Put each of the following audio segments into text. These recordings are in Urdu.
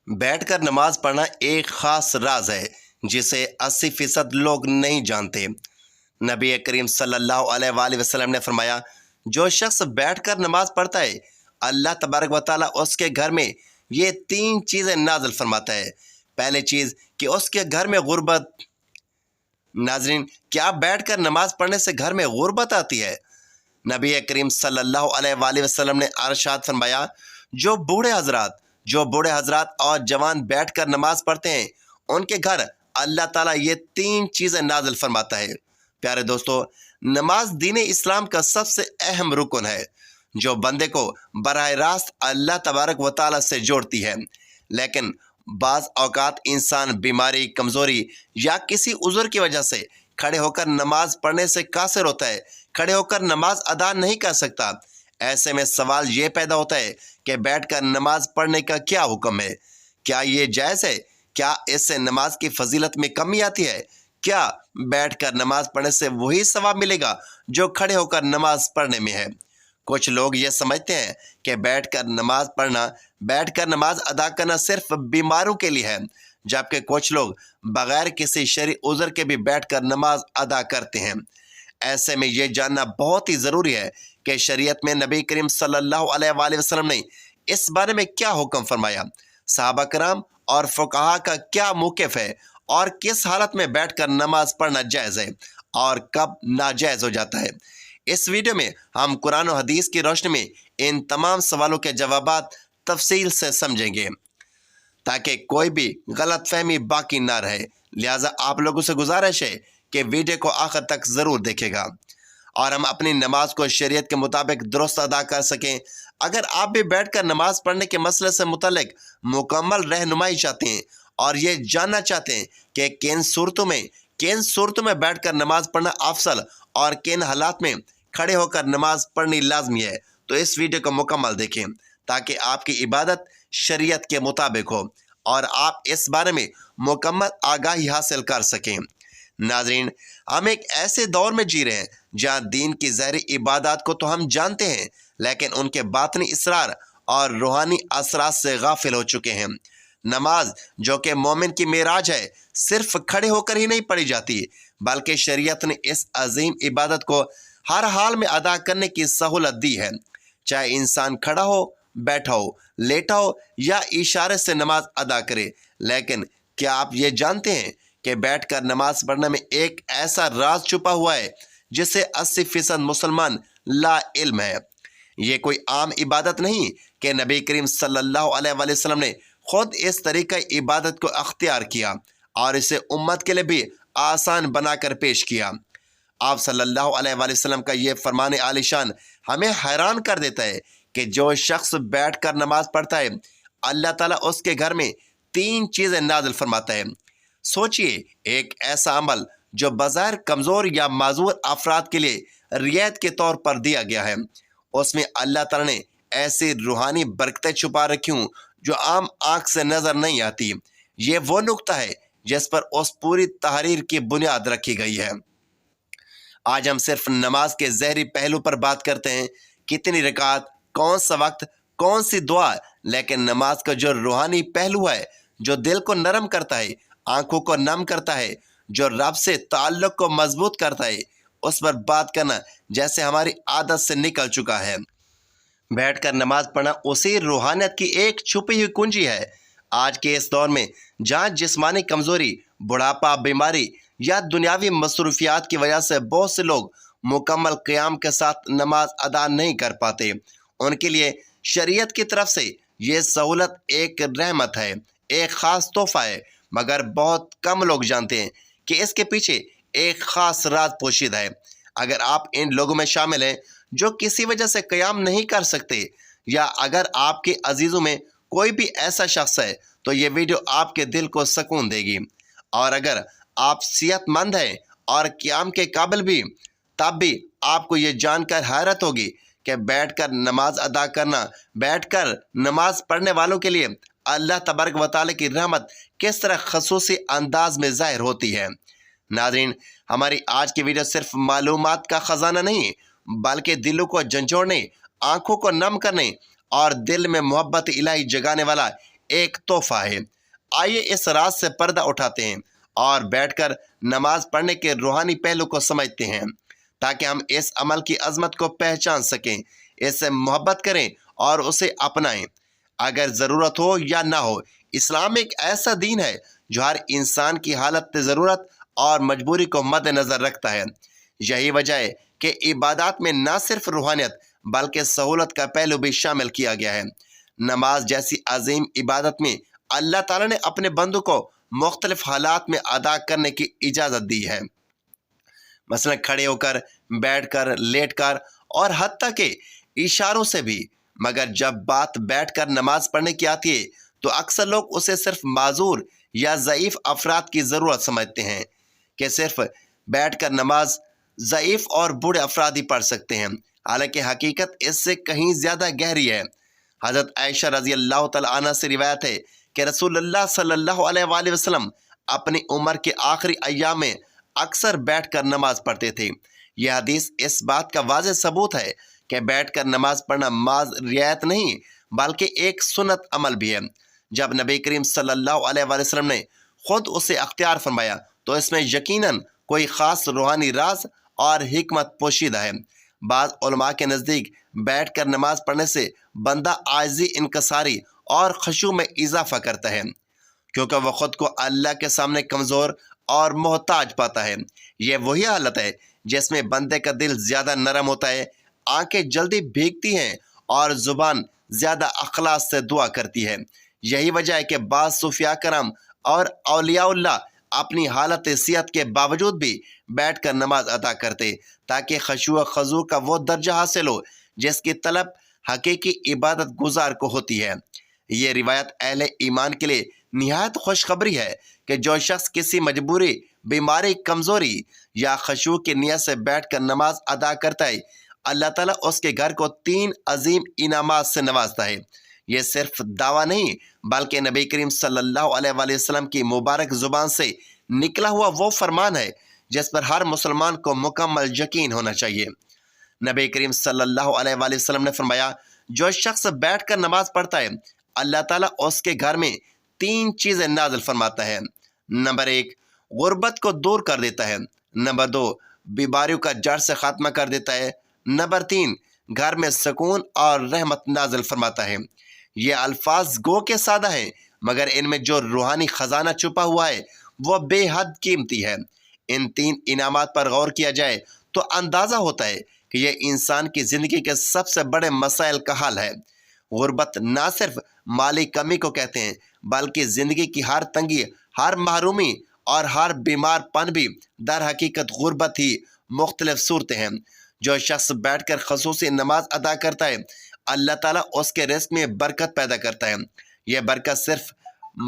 بیٹھ کر نماز پڑھنا ایک خاص راز ہے جسے 80% لوگ نہیں جانتے۔ نبی کریم صلی اللہ علیہ وآلہ وسلم نے فرمایا، جو شخص بیٹھ کر نماز پڑھتا ہے اللہ تبارک و تعالیٰ اس کے گھر میں یہ 3 چیزیں نازل فرماتا ہے۔ پہلی چیز کہ اس کے گھر میں غربت۔ ناظرین، کیا بیٹھ کر نماز پڑھنے سے گھر میں غربت آتی ہے؟ نبی کریم صلی اللہ علیہ وآلہ وسلم نے ارشاد فرمایا، جو بوڑھے حضرات اور جوان بیٹھ کر نماز پڑھتے ہیں ان کے گھر اللہ تعالیٰ یہ 3 چیزیں نازل فرماتا ہے۔ پیارے دوستو، نماز دین اسلام کا سب سے اہم رکن ہے جو بندے کو براہ راست اللہ تبارک و تعالیٰ سے جوڑتی ہے، لیکن بعض اوقات انسان بیماری، کمزوری یا کسی عذر کی وجہ سے کھڑے ہو کر نماز پڑھنے سے قاصر ہوتا ہے، کھڑے ہو کر نماز ادا نہیں کر سکتا۔ ایسے میں سوال یہ پیدا ہوتا ہے کہ بیٹھ کر نماز پڑھنے کا کیا حکم ہے؟ کیا یہ جائز ہے؟ کیا اس سے نماز کی فضیلت میں کمی آتی ہے؟ کیا بیٹھ کر نماز پڑھنے سے وہی ثواب ملے گا جو کھڑے ہو کر نماز پڑھنے میں ہے؟ کچھ لوگ یہ سمجھتے ہیں کہ بیٹھ کر نماز ادا کرنا صرف بیماروں کے لیے ہے، جبکہ کچھ لوگ بغیر کسی شرعی عذر کے بھی بیٹھ کر نماز ادا کرتے ہیں۔ ایسے میں یہ جاننا بہت ہی ضروری ہے کہ شریعت میں نبی کریم صلی اللہ علیہ وآلہ وسلم نے اس بارے میں کیا حکم فرمایا، صحابہ کرام اور فقہا کا کیا موقف ہے، اور کس حالت میں بیٹھ کر نماز پڑھنا جائز ہے اور کب ناجائز ہو جاتا ہے۔ اس ویڈیو میں ہم قرآن و حدیث کی روشنی میں ان تمام سوالوں کے جوابات تفصیل سے سمجھیں گے تاکہ کوئی بھی غلط فہمی باقی نہ رہے۔ لہٰذا آپ لوگوں سے گزارش ہے کہ ویڈیو کو آخر تک ضرور دیکھے گا اور ہم اپنی نماز کو شریعت کے مطابق درست ادا کر سکیں۔ اگر آپ بھی بیٹھ کر نماز پڑھنے کے مسئلے سے متعلق مکمل رہنمائی چاہتے ہیں اور یہ جاننا چاہتے ہیں کہ کن صورتوں میں بیٹھ کر نماز پڑھنا افضل اور کن حالات میں کھڑے ہو کر نماز پڑھنی لازمی ہے، تو اس ویڈیو کو مکمل دیکھیں تاکہ آپ کی عبادت شریعت کے مطابق ہو اور آپ اس بارے میں مکمل آگاہی حاصل کر سکیں۔ ناظرین، ہم ایک ایسے دور میں جی رہے ہیں جہاں دین کی ظاہری عبادات کو تو ہم جانتے ہیں، لیکن ان کے باطنی اسرار اور روحانی اثرات سے غافل ہو چکے ہیں۔ نماز جو کہ مومن کی معراج ہے، صرف کھڑے ہو کر ہی نہیں پڑھی جاتی، بلکہ شریعت نے اس عظیم عبادت کو ہر حال میں ادا کرنے کی سہولت دی ہے، چاہے انسان کھڑا ہو، بیٹھا ہو، لیٹا ہو یا اشارے سے نماز ادا کرے۔ لیکن کیا آپ یہ جانتے ہیں کہ بیٹھ کر نماز پڑھنے میں ایک ایسا راز چھپا ہوا ہے جسے 80% مسلمان لا علم ہے؟ یہ کوئی عام عبادت نہیں کہ نبی کریم صلی اللہ علیہ وآلہ وسلم نے خود اس طریقہ عبادت کو اختیار کیا اور اسے امت کے لیے بھی آسان بنا کر پیش کیا۔ آپ صلی اللہ علیہ وآلہ وسلم کا یہ فرمان عالی شان ہمیں حیران کر دیتا ہے کہ جو شخص بیٹھ کر نماز پڑھتا ہے اللہ تعالیٰ اس کے گھر میں 3 چیزیں نازل فرماتا ہے۔ سوچئے، ایک ایسا عمل جو بظاہر کمزور یا معذور افراد کے لیے رعایت کے طور پر دیا گیا ہے، اس میں اللہ تعالیٰ نے ایسی روحانی برکتیں چھپا رکھی ہوں جو عام آنکھ سے نظر نہیں آتی۔ یہ وہ نقطہ ہے جس پر اس پوری تحریر کی بنیاد رکھی گئی ہے۔ آج ہم صرف نماز کے ظاہری پہلو پر بات کرتے ہیں، کتنی رکعت، کون سا وقت، کون سی دعا، لیکن نماز کا جو روحانی پہلو ہے، جو دل کو نرم کرتا ہے، آنکھوں کو نم کرتا ہے، جو رب سے تعلق کو مضبوط کرتا ہے، اس پر بات کرنا جیسے ہماری عادت سے نکل چکا ہے۔ بیٹھ کر نماز پڑھنا اسی روحانیت کی ایک چھپی ہوئی کنجی ہے۔ آج کے اس دور میں جہاں جسمانی کمزوری، بڑھاپا، بیماری یا دنیاوی مصروفیات کی وجہ سے بہت سے لوگ مکمل قیام کے ساتھ نماز ادا نہیں کر پاتے، ان کے لیے شریعت کی طرف سے یہ سہولت ایک رحمت ہے، ایک خاص تحفہ ہے، مگر بہت کم لوگ جانتے ہیں کہ اس کے پیچھے ایک خاص راز پوشیدہ ہے۔ اگر آپ ان لوگوں میں شامل ہیں جو کسی وجہ سے قیام نہیں کر سکتے، یا اگر آپ کے عزیزوں میں کوئی بھی ایسا شخص ہے تو یہ ویڈیو آپ کے دل کو سکون دے گی، اور اگر آپ صحت مند ہیں اور قیام کے قابل بھی، تب بھی آپ کو یہ جان کر حیرت ہوگی کہ بیٹھ کر نماز ادا کرنا، بیٹھ کر نماز پڑھنے والوں کے لیے اللہ تبارک و تعالیٰ کی رحمت کس طرح خصوصی انداز میں ظاہر ہوتی ہے۔ ناظرین، ہماری آج کی ویڈیو صرف معلومات کا خزانہ نہیں، بلکہ دلوں کو جھنجھوڑنے، آنکھوں کو نم کرنے اور دل میں محبت الہی جگانے والا ایک تحفہ ہے۔ آئیے اس راز سے پردہ اٹھاتے ہیں اور بیٹھ کر نماز پڑھنے کے روحانی پہلو کو سمجھتے ہیں، تاکہ ہم اس عمل کی عظمت کو پہچان سکیں، اس سے محبت کریں اور اسے اپنائیں۔ اگر ضرورت ہو یا نہ ہو، اسلام ایک ایسا دین ہے جو ہر انسان کی حالت ضرورت اور مجبوری کو مد نظر رکھتا ہے۔ یہی وجہ ہے کہ عبادات میں نہ صرف روحانیت بلکہ سہولت کا پہلو بھی شامل کیا گیا ہے۔ نماز جیسی عظیم عبادت میں اللہ تعالیٰ نے اپنے بندوں کو مختلف حالات میں ادا کرنے کی اجازت دی ہے، مثلا کھڑے ہو کر، بیٹھ کر، لیٹ کر اور حتیٰ کہ اشاروں سے بھی۔ مگر جب بات بیٹھ کر نماز پڑھنے کی آتی ہے تو اکثر لوگ اسے صرف معذور یا ضعیف افراد کی ضرورت سمجھتے ہیں، کہ صرف بیٹھ کر نماز ضعیف اور بوڑھے افراد ہی پڑھ سکتے ہیں، حالانکہ حقیقت اس سے کہیں زیادہ گہری ہے۔ حضرت عائشہ رضی اللہ تعالیٰ عنہ سے روایت ہے کہ رسول اللہ صلی اللہ علیہ وآلہ وسلم اپنی عمر کے آخری ایام میں اکثر بیٹھ کر نماز پڑھتے تھے۔ یہ حدیث اس بات کا واضح ثبوت ہے کہ بیٹھ کر نماز پڑھنا محض رعایت نہیں بلکہ ایک سنت عمل بھی ہے۔ جب نبی کریم صلی اللہ علیہ وآلہ وسلم نے خود اسے اختیار فرمایا تو اس میں یقیناً کوئی خاص روحانی راز اور حکمت پوشیدہ ہے۔ بعض علماء کے نزدیک بیٹھ کر نماز پڑھنے سے بندہ عاجزی، انکساری اور خشوع میں اضافہ کرتا ہے، کیونکہ وہ خود کو اللہ کے سامنے کمزور اور محتاج پاتا ہے۔ یہ وہی حالت ہے جس میں بندے کا دل زیادہ نرم ہوتا ہے، آنکھیں جلدی بھیگتی ہیں اور زبان زیادہ اخلاص سے دعا کرتی ہے۔ یہی وجہ ہے کہ بعض صوفیاء کرام اور اولیاء اللہ اپنی حالت صحت کے باوجود بھی بیٹھ کر نماز ادا کرتے، تاکہ خشوع و خضوع کا وہ درجہ حاصل ہو جس کی طلب حقیقی عبادت گزار کو ہوتی ہے۔ یہ روایت اہل ایمان کے لیے نہایت خوشخبری ہے کہ جو شخص کسی مجبوری، بیماری، کمزوری یا خشوع کی نیت سے بیٹھ کر نماز ادا کرتا ہے، اللہ تعالیٰ اس کے گھر کو 3 عظیم انعامات سے نوازتا ہے۔ یہ صرف دعویٰ نہیں بلکہ نبی کریم صلی اللہ علیہ وآلہ وسلم کی مبارک زبان سے نکلا ہوا وہ فرمان ہے جس پر ہر مسلمان کو مکمل یقین ہونا چاہیے۔ نبی کریم صلی اللہ علیہ وآلہ وسلم نے فرمایا، جو شخص بیٹھ کر نماز پڑھتا ہے اللہ تعالیٰ اس کے گھر میں 3 چیزیں نازل فرماتا ہے۔ نمبر 1، غربت کو دور کر دیتا ہے۔ نمبر 2، بیماریوں کا جڑ سے خاتمہ کر دیتا ہے۔ نمبر 3، گھر میں سکون اور رحمت نازل فرماتا ہے۔ یہ الفاظ گو کے سادہ ہیں مگر ان میں جو روحانی خزانہ چھپا ہوا ہے وہ بے حد قیمتی ہے۔ ان 3 انعامات پر غور کیا جائے تو اندازہ ہوتا ہے کہ یہ انسان کی زندگی کے سب سے بڑے مسائل کا حل ہے۔ غربت نہ صرف مالی کمی کو کہتے ہیں بلکہ زندگی کی ہر تنگی، ہر محرومی اور ہر بیمار پن بھی در حقیقت غربت ہی مختلف صورتیں ہیں۔ جو شخص بیٹھ کر خصوصی نماز ادا کرتا ہے اللہ تعالیٰ اس کے رزق میں برکت پیدا کرتا ہے۔ یہ برکت صرف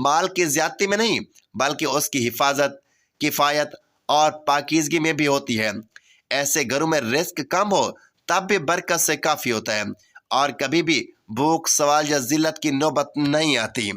مال کی زیادتی میں نہیں بلکہ اس کی حفاظت، کفایت اور پاکیزگی میں بھی ہوتی ہے۔ ایسے گھروں میں رزق کم ہو تب بھی برکت سے کافی ہوتا ہے اور کبھی بھی بھوک، سوال یا ذلت کی نوبت نہیں آتی۔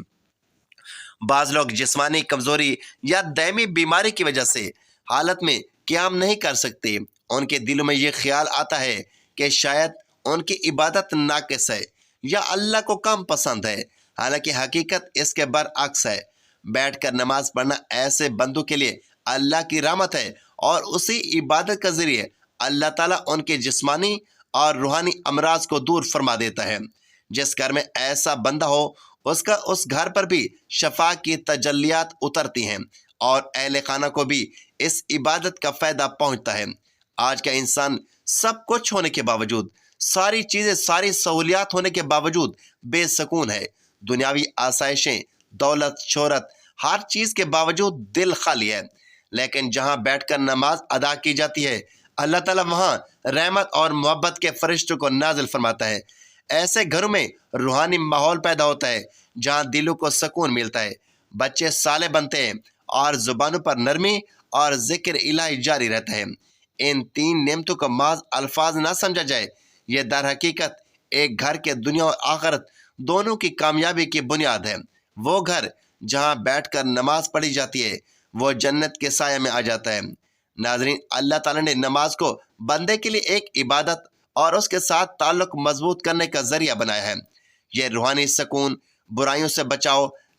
بعض لوگ جسمانی کمزوری یا دائمی بیماری کی وجہ سے حالت میں قیام نہیں کر سکتے۔ ان کے دلوں میں یہ خیال آتا ہے کہ شاید ان کی عبادت ناقص ہے یا اللہ کو کم پسند ہے، حالانکہ حقیقت اس کے برعکس ہے۔ بیٹھ کر نماز پڑھنا ایسے بندوں کے لیے اللہ کی رحمت ہے اور اسی عبادت کے ذریعے اللہ تعالیٰ ان کے جسمانی اور روحانی امراض کو دور فرما دیتا ہے۔ جس گھر میں ایسا بندہ ہو اس گھر پر بھی شفا کی تجلیات اترتی ہیں اور اہل خانہ کو بھی اس عبادت کا فائدہ پہنچتا ہے۔ آج کا انسان سب کچھ ہونے کے باوجود، ساری چیزیں، ساری سہولیات ہونے کے باوجود بے سکون ہے۔ دنیاوی آسائشیں، دولت، شہرت، ہر چیز کے باوجود دل خالی ہے۔ لیکن جہاں بیٹھ کر نماز ادا کی جاتی ہے اللہ تعالیٰ وہاں رحمت اور محبت کے فرشتوں کو نازل فرماتا ہے۔ ایسے گھروں میں روحانی ماحول پیدا ہوتا ہے جہاں دلوں کو سکون ملتا ہے، بچے صالح بنتے ہیں اور زبانوں پر نرمی اور ذکر الہی جاری رہتا ہے۔ ان 3 نعمتوں کو محض الفاظ نہ سمجھا جائے، یہ در حقیقت ایک گھر کے دنیا اور آخرت دونوں کی کامیابی کی بنیاد ہے۔ وہ گھر جہاں بیٹھ کر نماز پڑھی جاتی ہے وہ جنت کے سائے میں آ جاتا ہے۔ ناظرین، اللہ تعالیٰ نے نماز کو بندے کے لیے ایک عبادت اور اس کے ساتھ تعلق مضبوط کرنے کا ذریعہ بنایا ہے۔ یہ روحانی سکون، برائیوں سے بچاؤ،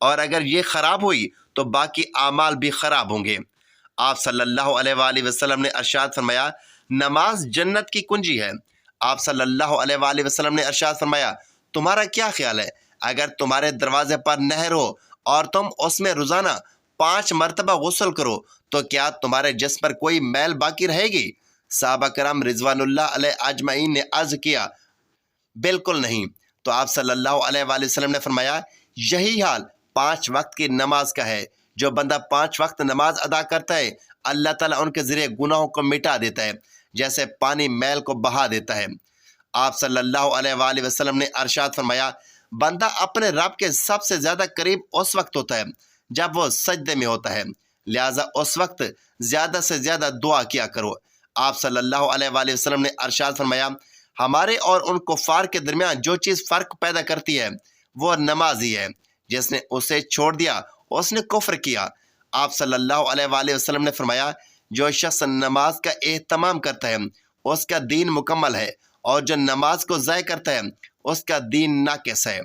اور اگر یہ خراب ہوئی تو باقی اعمال بھی خراب ہوں گے۔ آپ صلی اللہ علیہ وآلہ وسلم نے ارشاد فرمایا نماز جنت کی کنجی ہے۔ آپ صلی اللہ علیہ وآلہ وسلم نے ارشاد فرمایا تمہارا کیا خیال ہے اگر تمہارے دروازے پر نہر ہو اور تم اس میں روزانہ 5 مرتبہ غسل کرو تو کیا تمہارے جسم پر کوئی میل باقی رہے گی؟ صحابہ کرام رضوان اللہ علیہ اجمعین نے عرض کیا بالکل نہیں۔ تو آپ صلی اللہ علیہ وآلہ وسلم نے فرمایا یہی حال 5 وقت کی نماز کا ہے۔ جو بندہ 5 وقت نماز ادا کرتا ہے اللہ تعالیٰ ان کے ذریعے گناہوں کو مٹا دیتا ہے جیسے پانی میل کو بہا دیتا ہے۔ آپ صلی اللہ علیہ وآلہ وسلم نے ارشاد فرمایا بندہ اپنے رب کے سب سے زیادہ قریب اس وقت ہوتا ہے جب وہ سجدے میں ہوتا ہے، لہٰذا اس وقت زیادہ سے زیادہ دعا کیا کرو۔ آپ صلی اللہ علیہ وآلہ وسلم نے ارشاد فرمایا ہمارے اور ان کفار کے درمیان جو چیز فرق پیدا کرتی ہے وہ نماز ہی ہے، جس نے اسے چھوڑ دیا اس نے کفر کیا۔ آپ صلی اللہ علیہ وآلہ وسلم نے فرمایا جو شخص نماز کا اہتمام کرتا ہے اس کا دین مکمل ہے، اور جو نماز کو ضائع کرتا ہے اس کا دین ناقص ہے۔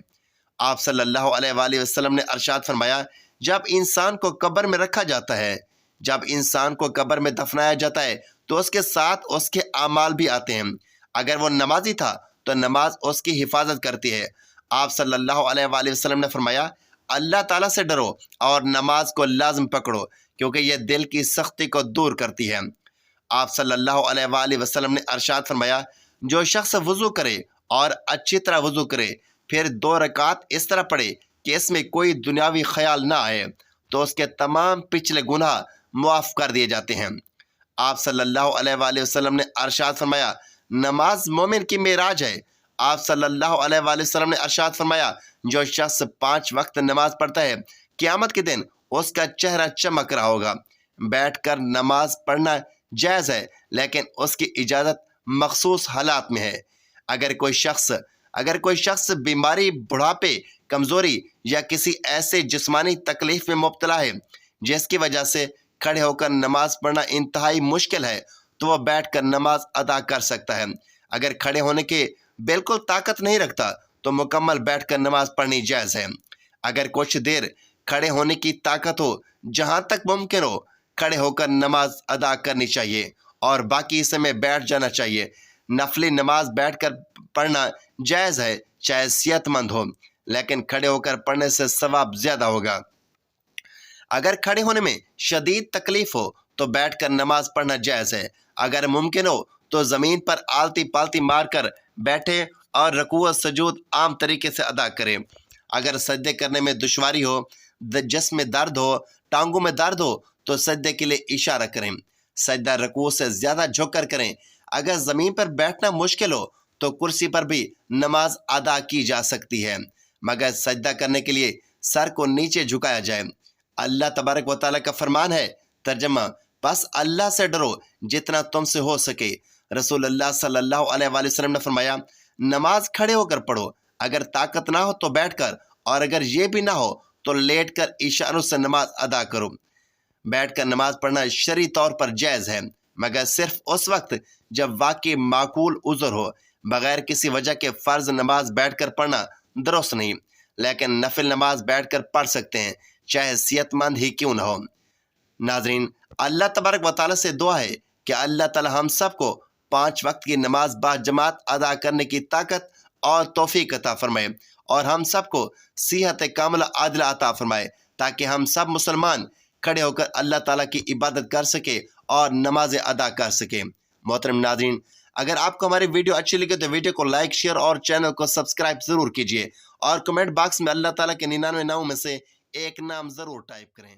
آپ صلی اللہ علیہ وآلہ وسلم نے ارشاد فرمایا جب انسان کو قبر میں رکھا جاتا ہے، جب انسان کو قبر میں دفنایا جاتا ہے تو اس کے ساتھ اس کے اعمال بھی آتے ہیں۔ اگر وہ نمازی تھا تو نماز اس کی حفاظت کرتی ہے۔ آپ صلی اللہ علیہ وآلہ وسلم نے فرمایا اللہ تعالیٰ سے ڈرو اور نماز کو لازم پکڑو کیونکہ یہ دل کی سختی کو دور کرتی ہے۔ آپ صلی اللہ علیہ وآلہ وسلم نے ارشاد فرمایا جو شخص وضو کرے اور اچھی طرح وضو کرے پھر 2 رکعت اس طرح پڑھے کہ اس میں کوئی دنیاوی خیال نہ آئے تو اس کے تمام پچھلے گناہ معاف کر دیے جاتے ہیں۔ آپ صلی اللہ علیہ وآلہ وسلم نے ارشاد فرمایا نماز مومن کی معراج ہے۔ آپ صلی اللہ علیہ وآلہ وسلم نے ارشاد فرمایا جو شخص 5 وقت نماز پڑھتا ہے قیامت کے دن اس کا چہرہ چمک رہا ہوگا۔ بیٹھ کر نماز پڑھنا جائز ہے لیکن اس کی اجازت مخصوص حالات میں ہے۔ اگر کوئی شخص بیماری، بڑھاپے، کمزوری یا کسی ایسے جسمانی تکلیف میں مبتلا ہے جس کی وجہ سے کھڑے ہو کر نماز پڑھنا انتہائی مشکل ہے تو وہ بیٹھ کر نماز ادا کر سکتا ہے۔ اگر کھڑے ہونے کی بالکل طاقت نہیں رکھتا تو مکمل بیٹھ کر نماز پڑھنی جائز ہے۔ اگر کچھ دیر کھڑے ہونے کی طاقت ہو جہاں تک ممکن ہو کھڑے ہو کر نماز ادا کرنی چاہیے اور باقی حصے میں بیٹھ جانا چاہیے۔ نفلی نماز بیٹھ کر پڑھنا جائز ہے چاہے صحت مند ہو، لیکن کھڑے ہو کر پڑھنے سے ثواب زیادہ ہوگا۔ اگر کھڑے ہونے میں شدید تکلیف ہو تو بیٹھ کر نماز پڑھنا جائز ہے۔ اگر ممکن ہو تو زمین پر آلتی پالتی مار کر بیٹھے اور رکوع و سجود عام طریقے سے ادا کریں۔ اگر سجدے کرنے میں دشواری ہو، جسم میں درد ہو، ٹانگوں میں درد ہو تو سجدے کے لیے اشارہ کریں۔ سجدہ رکوع سے زیادہ جھک کر کریں۔ اگر زمین پر بیٹھنا مشکل ہو تو کرسی پر بھی نماز ادا کی جا سکتی ہے، مگر سجدہ کرنے کے لیے سر کو نیچے جھکایا جائے۔ اللہ تبارک و تعالیٰ کا فرمان ہے، ترجمہ بس اللہ سے ڈرو جتنا تم سے ہو سکے۔ رسول اللہ صلی اللہ علیہ وآلہ وسلم نے فرمایا نماز کھڑے ہو کر پڑھو، اگر طاقت نہ ہو تو بیٹھ کر، اور اگر یہ بھی نہ ہو تو لیٹ کر اشاروں سے نماز ادا کرو۔ بیٹھ کر نماز پڑھنا شرعی طور پر جائز ہے مگر صرف اس وقت جب واقعی معقول عذر ہو۔ بغیر کسی وجہ کے فرض نماز بیٹھ کر پڑھنا درست نہیں، لیکن نفل نماز بیٹھ کر پڑھ سکتے ہیں چاہے صحت مند ہی کیوں نہ ہو۔ ناظرین، اللہ تبارک و تعالیٰ سے دعا ہے کہ اللہ تعالیٰ ہم سب کو 5 وقت کی نماز باجماعت ادا کرنے کی طاقت اور توفیق عطا فرمائے اور ہم سب کو صحت کاملہ عادلہ عطا فرمائے تاکہ ہم سب مسلمان کھڑے ہو کر اللہ تعالیٰ کی عبادت کر سکے اور نمازیں ادا کر سکیں۔ محترم ناظرین، اگر آپ کو ہماری ویڈیو اچھی لگے تو ویڈیو کو لائک، شیئر اور چینل کو سبسکرائب ضرور کیجیے اور کمنٹ باکس میں اللہ تعالیٰ کے 99 ناموں میں سے ایک نام ضرور ٹائپ کریں۔